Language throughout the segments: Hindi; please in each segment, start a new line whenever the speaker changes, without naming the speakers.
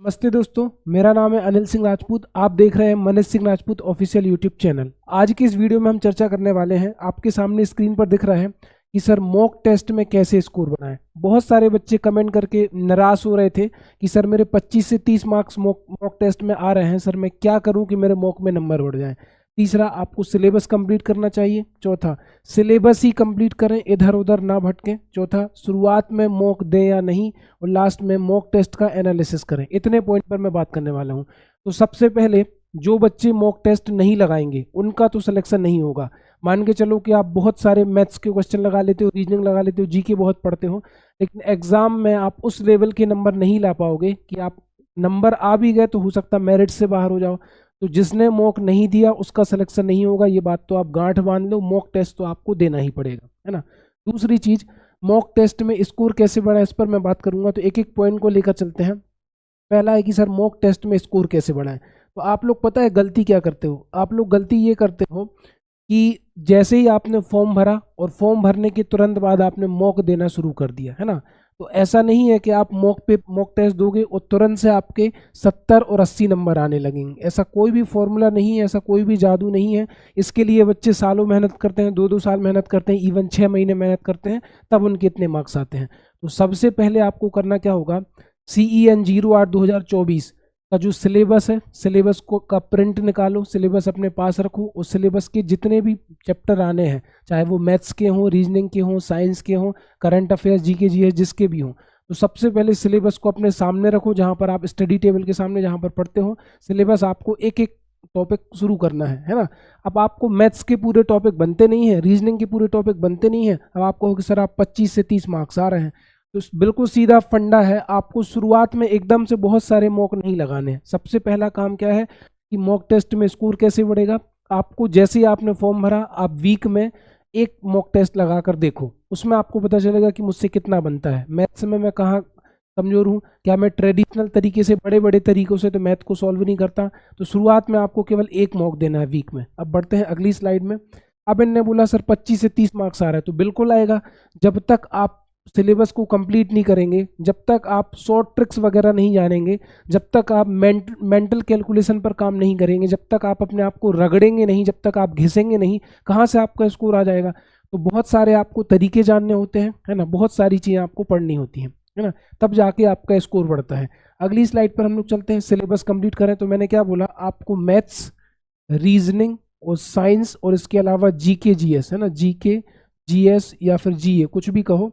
नमस्ते दोस्तों, मेरा नाम है अनिल सिंह राजपूत। आप देख रहे हैं Manish Singh Rajput official YouTube channel. आज की इस वीडियो में हम चर्चा करने वाले हैं, आपके सामने स्क्रीन पर दिख रहा है कि सर मॉक टेस्ट में कैसे स्कोर बनाएं। बहुत सारे बच्चे कमेंट करके निराश हो रहे थे कि सर मेरे 25 से 30 मार्क्स मॉक टेस्ट में आ रहे हैं, सर मैं क्या करूं कि मेरे मॉक में नंबर बढ़ जाएं। तीसरा, आपको सिलेबस कंप्लीट करना चाहिए। चौथा, सिलेबस ही कंप्लीट करें, इधर उधर ना भटकें। चौथा, शुरुआत में मॉक दें या नहीं, और लास्ट में मॉक टेस्ट का एनालिसिस करें। इतने पॉइंट पर मैं बात करने वाला हूं। तो सबसे पहले जो बच्चे मॉक टेस्ट नहीं लगाएंगे उनका तो सिलेक्शन नहीं होगा। मान के चलो कि आप बहुत सारे मैथ्स के क्वेश्चन लगा लेते हो, रीजनिंग लगा लेते हो, जीके बहुत पढ़ते हो, लेकिन एग्जाम में आप उस लेवल के नंबर नहीं ला पाओगे कि आप नंबर आ भी गए तो हो सकता मेरिट से बाहर हो जाओ। तो जिसने मॉक नहीं दिया उसका सिलेक्शन नहीं होगा, ये बात तो आप गांठ बांध लो। मॉक टेस्ट तो आपको देना ही पड़ेगा, है ना। दूसरी चीज, मॉक टेस्ट में स्कोर कैसे बढ़ाएं, इस पर मैं बात करूंगा। तो एक एक पॉइंट को लेकर चलते हैं। पहला है कि सर मॉक टेस्ट में स्कोर कैसे बढ़ाएं। तो आप लोग पता है गलती क्या करते हो? आप लोग गलती ये करते हो कि जैसे ही आपने फॉर्म भरा और फॉर्म भरने के तुरंत बाद आपने मॉक देना शुरू कर दिया, है ना। तो ऐसा नहीं है कि आप मॉक टेस्ट दोगे और तुरंत से आपके 70 और 80 नंबर आने लगेंगे। ऐसा कोई भी फॉर्मूला नहीं है, ऐसा कोई भी जादू नहीं है। इसके लिए बच्चे सालों मेहनत करते हैं, 2-2 साल मेहनत करते हैं, इवन 6 महीने मेहनत करते हैं, तब उनके इतने मार्क्स आते हैं। तो सबसे पहले आपको करना क्या होगा, CEN 08 2024 का जो सिलेबस है, सिलेबस को का प्रिंट निकालो, सिलेबस अपने पास रखो। उस सिलेबस के जितने भी चैप्टर आने हैं, चाहे वो मैथ्स के हों, रीजनिंग के हों, साइंस के हों, करंट अफेयर्स, जीके जीएस, जिसके भी हों, तो सबसे पहले सिलेबस को अपने सामने रखो, जहाँ पर आप स्टडी टेबल के सामने जहाँ पर पढ़ते हो। सिलेबस आपको एक एक टॉपिक शुरू करना है ना। अब आपको मैथ्स के पूरे टॉपिक बनते नहीं है, रीजनिंग के पूरे टॉपिक बनते नहीं है। अब आप कहोगे सर आप 25 से 30 मार्क्स आ रहे हैं, तो बिल्कुल सीधा फंडा है। आपको शुरुआत में एकदम से बहुत सारे मॉक नहीं लगाने। सबसे पहला काम क्या है कि मॉक टेस्ट में स्कोर कैसे बढ़ेगा। आपको जैसे ही आपने फॉर्म भरा, आप वीक में एक मॉक टेस्ट लगा कर देखो, उसमें आपको पता चलेगा कि मुझसे कितना बनता है। मैथ्स में मैं कहाँ कमजोर हूँ, क्या मैं ट्रेडिशनल तरीके से, बड़े बड़े तरीकों से तो मैथ को सॉल्व नहीं करता। तो शुरुआत में आपको केवल एक मॉक देना है वीक में। अब बढ़ते हैं अगली स्लाइड में। अब इनने बोला सर 25 से 30 मार्क्स आ रहा है, तो बिल्कुल आएगा। जब तक आप सिलेबस को कंप्लीट नहीं करेंगे, जब तक आप शॉर्ट ट्रिक्स वगैरह नहीं जानेंगे, जब तक आप मेंटल कैलकुलेशन पर काम नहीं करेंगे, जब तक आप अपने आप को रगड़ेंगे नहीं, जब तक आप घिसेंगे नहीं, कहाँ से आपका स्कोर आ जाएगा। तो बहुत सारे आपको तरीके जानने होते हैं, है ना, बहुत सारी चीज़ें आपको पढ़नी होती हैं, है ना, तब जाके आपका स्कोर बढ़ता है। अगली स्लाइड पर हम लोग चलते हैं। सिलेबस कंप्लीट करें तो मैंने क्या बोला आपको, मैथ्स, रीजनिंग और साइंस, और इसके अलावा जीके जीएस, है ना, जीके जीएस या फिर जीए, कुछ भी कहो,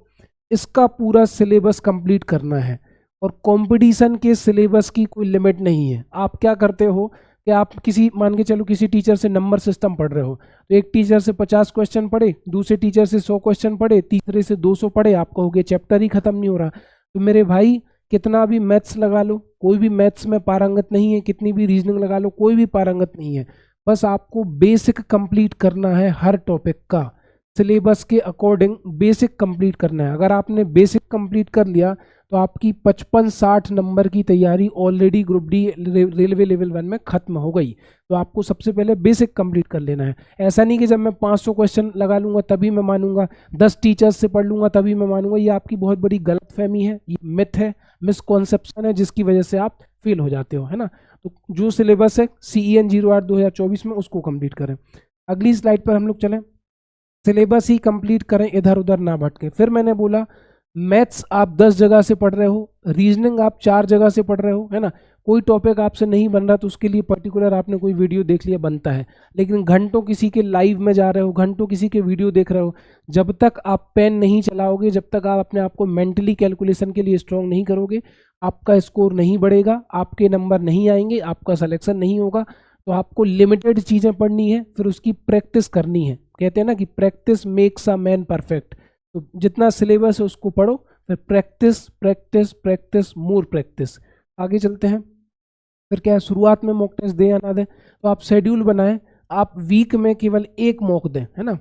इसका पूरा सिलेबस कंप्लीट करना है। और कंपटीशन के सिलेबस की कोई लिमिट नहीं है। आप क्या करते हो कि आप किसी, मान के चलो किसी टीचर से नंबर सिस्टम पढ़ रहे हो, तो एक टीचर से 50 क्वेश्चन पढ़े, दूसरे टीचर से 100 क्वेश्चन पढ़े, तीसरे से 200 पढ़े, आप कहोगे चैप्टर ही खत्म नहीं हो रहा। तो मेरे भाई, कितना भी मैथ्स लगा लो, कोई भी मैथ्स में पारंगत नहीं है, कितनी भी रीजनिंग लगा लो, कोई भी पारंगत नहीं है। बस आपको बेसिक कंप्लीट करना है, हर टॉपिक का सिलेबस के अकॉर्डिंग बेसिक कंप्लीट करना है। अगर आपने बेसिक कंप्लीट कर लिया तो आपकी 55-60 नंबर की तैयारी already group D railway level 1 में खत्म हो गई। तो आपको सबसे पहले बेसिक कंप्लीट कर लेना है। ऐसा नहीं कि जब मैं 500 क्वेश्चन लगा लूंगा तभी मैं मानूंगा, 10 टीचर्स से पढ़ लूंगा तभी मैं मानूंगा। ये आपकी बहुत बड़ी गलतफहमी है, ये मिथ है, मिसकॉन्सेप्शन है, जिसकी वजह से आप फेल हो जाते हो, है ना। तो जो सिलेबस है CEN 08 2024 में, उसको कंप्लीट करें। अगली स्लाइड पर हम लोग चलें। सिलेबस ही कंप्लीट करें, इधर उधर ना भटके। फिर मैंने बोला मैथ्स आप 10 जगह से पढ़ रहे हो, रीजनिंग आप 4 जगह से पढ़ रहे हो, है ना, कोई टॉपिक आपसे नहीं बन रहा तो उसके लिए पर्टिकुलर आपने कोई वीडियो देख लिया, बनता है। लेकिन घंटों किसी के लाइव में जा रहे हो, घंटों किसी के वीडियो देख रहे हो, जब तक आप पेन नहीं चलाओगे, जब तक आप अपने आप को मेंटली कैलकुलेशन के लिए स्ट्रॉन्ग नहीं करोगे, आपका स्कोर नहीं बढ़ेगा, आपके नंबर नहीं आएंगे, आपका सिलेक्शन नहीं होगा। तो आपको लिमिटेड चीज़ें पढ़नी है, फिर उसकी प्रैक्टिस करनी है। कहते हैं ना कि practice makes a man perfect. तो जितना सिलेबस है उसको पढ़ो, फिर practice practice practice more practice. आगे चलते हैं। फिर क्या है, शुरुआत में मॉक टेस्ट दें या ना दें, तो आप शेड्यूल बनाएं। आप वीक में केवल एक मॉक दें, है ना।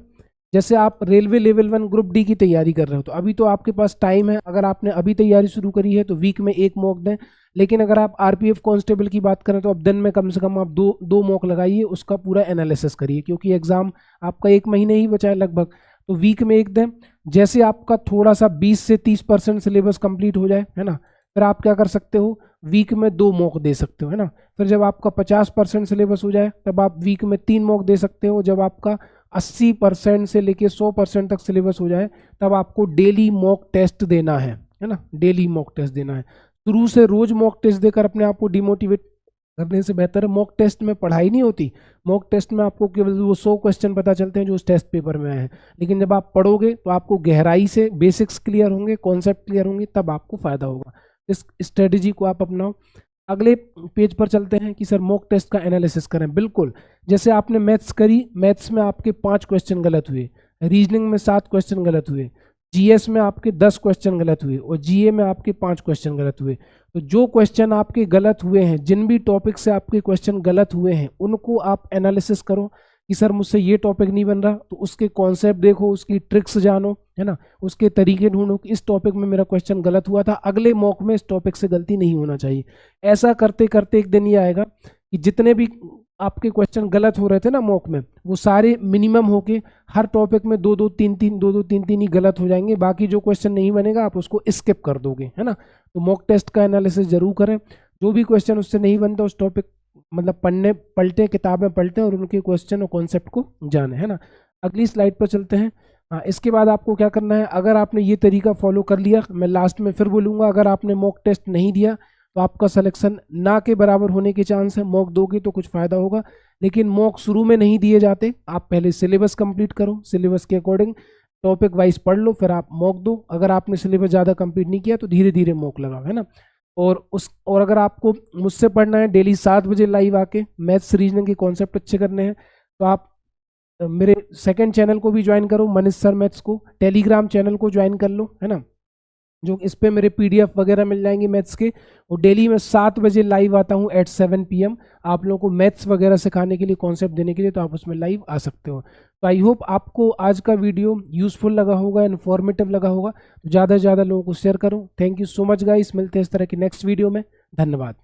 जैसे आप रेलवे लेवल 1 ग्रुप डी की तैयारी कर रहे हो, तो अभी तो आपके पास टाइम है। अगर आपने अभी तैयारी शुरू करी है तो वीक में एक मॉक दें। लेकिन अगर आप RPF कांस्टेबल की बात करें तो अब दिन में कम से कम आप दो मॉक लगाइए, उसका पूरा एनालिसिस करिए, क्योंकि एग्जाम आपका 1 महीने ही बचा है लगभग। तो वीक में एक दें। जैसे आपका थोड़ा सा 20 से 30% सिलेबस कंप्लीट हो जाए, है ना, फिर आप क्या कर सकते हो, वीक में 2 मॉक दे सकते हो, है ना। फिर जब आपका 50% सिलेबस हो जाए तब आप वीक में 3 मॉक दे सकते हो। जब आपका 80% से लेके 100% तक सिलेबस हो जाए तब आपको डेली मॉक टेस्ट देना है ना, डेली मॉक टेस्ट देना है। शुरू से रोज मॉक टेस्ट देकर अपने आप को डिमोटिवेट करने से बेहतर है मॉक टेस्ट में पढ़ाई नहीं होती। मॉक टेस्ट में आपको केवल वो 100 क्वेश्चन पता चलते हैं जो उस टेस्ट पेपर में आए हैं, लेकिन जब आप पढ़ोगे तो आपको गहराई से बेसिक्स क्लियर होंगे, कॉन्सेप्ट क्लियर होंगे, तब आपको फायदा होगा। इस स्ट्रेटेजी को आप अपनाओ। अगले पेज पर चलते हैं कि सर मॉक टेस्ट का एनालिसिस करें। बिल्कुल, जैसे आपने मैथ्स करी, मैथ्स में आपके 5 क्वेश्चन गलत हुए, रीजनिंग में 7 क्वेश्चन गलत हुए, जीएस में आपके 10 क्वेश्चन गलत हुए और जीए में आपके 5 क्वेश्चन गलत हुए। तो जो क्वेश्चन आपके गलत हुए हैं, जिन भी टॉपिक से आपके क्वेश्चन गलत हुए हैं, उनको आप एनालिसिस करो कि सर मुझसे ये टॉपिक नहीं बन रहा, तो उसके कॉन्सेप्ट देखो, उसकी ट्रिक्स जानो, है ना, उसके तरीके ढूंढो कि इस टॉपिक में मेरा क्वेश्चन गलत हुआ था, अगले मॉक में इस टॉपिक से गलती नहीं होना चाहिए। ऐसा करते करते एक दिन ये आएगा कि जितने भी आपके क्वेश्चन गलत हो रहे थे ना मॉक में, वो सारे मिनिमम होके हर टॉपिक में 2-2 3-3 2-2 3-3 ही गलत हो जाएंगे। बाकी जो क्वेश्चन नहीं बनेगा आप उसको स्किप कर दोगे, है ना। तो मॉक टेस्ट का एनालिसिस जरूर करें। जो भी क्वेश्चन उससे नहीं बनता उस टॉपिक मतलब पलटें, किताबें पलटें और उनके क्वेश्चन और कॉन्सेप्ट को जाने, है ना। अगली स्लाइड पर चलते हैं। इसके बाद आपको क्या करना है, अगर आपने ये तरीका फॉलो कर लिया, मैं लास्ट में फिर बोलूँगा, अगर आपने मॉक टेस्ट नहीं दिया तो आपका सिलेक्शन ना के बराबर होने के चांस है। मॉक दोगे तो कुछ फ़ायदा होगा, लेकिन मॉक शुरू में नहीं दिए जाते। आप पहले सिलेबस कंप्लीट करो, सिलेबस के अकॉर्डिंग टॉपिक वाइज पढ़ लो, फिर आप मॉक दो। अगर आपने सिलेबस ज़्यादा कंप्लीट नहीं किया तो धीरे धीरे मॉक लगाओ, है ना। और अगर आपको मुझसे पढ़ना है डेली 7 बजे लाइव आके, मैथ्स रीजनिंग के कॉन्सेप्ट अच्छे करने हैं, तो आप मेरे सेकंड चैनल को भी ज्वाइन करो, मनीष सर मैथ्स को। टेलीग्राम चैनल को ज्वाइन कर लो, है ना, जो इस पे मेरे पीडीएफ वगैरह मिल जाएंगे मैथ्स के। और डेली मैं 7 बजे लाइव आता हूँ एट 7 PM आप लोगों को मैथ्स वगैरह सिखाने के लिए, कॉन्सेप्ट देने के लिए, तो आप उसमें लाइव आ सकते हो। तो आई होप आपको आज का वीडियो यूजफुल लगा होगा, इन्फॉर्मेटिव लगा होगा। तो ज़्यादा से ज़्यादा लोगों को शेयर करो। Thank you so much guys, मिलते हैं इस तरह की नेक्स्ट वीडियो में। धन्यवाद।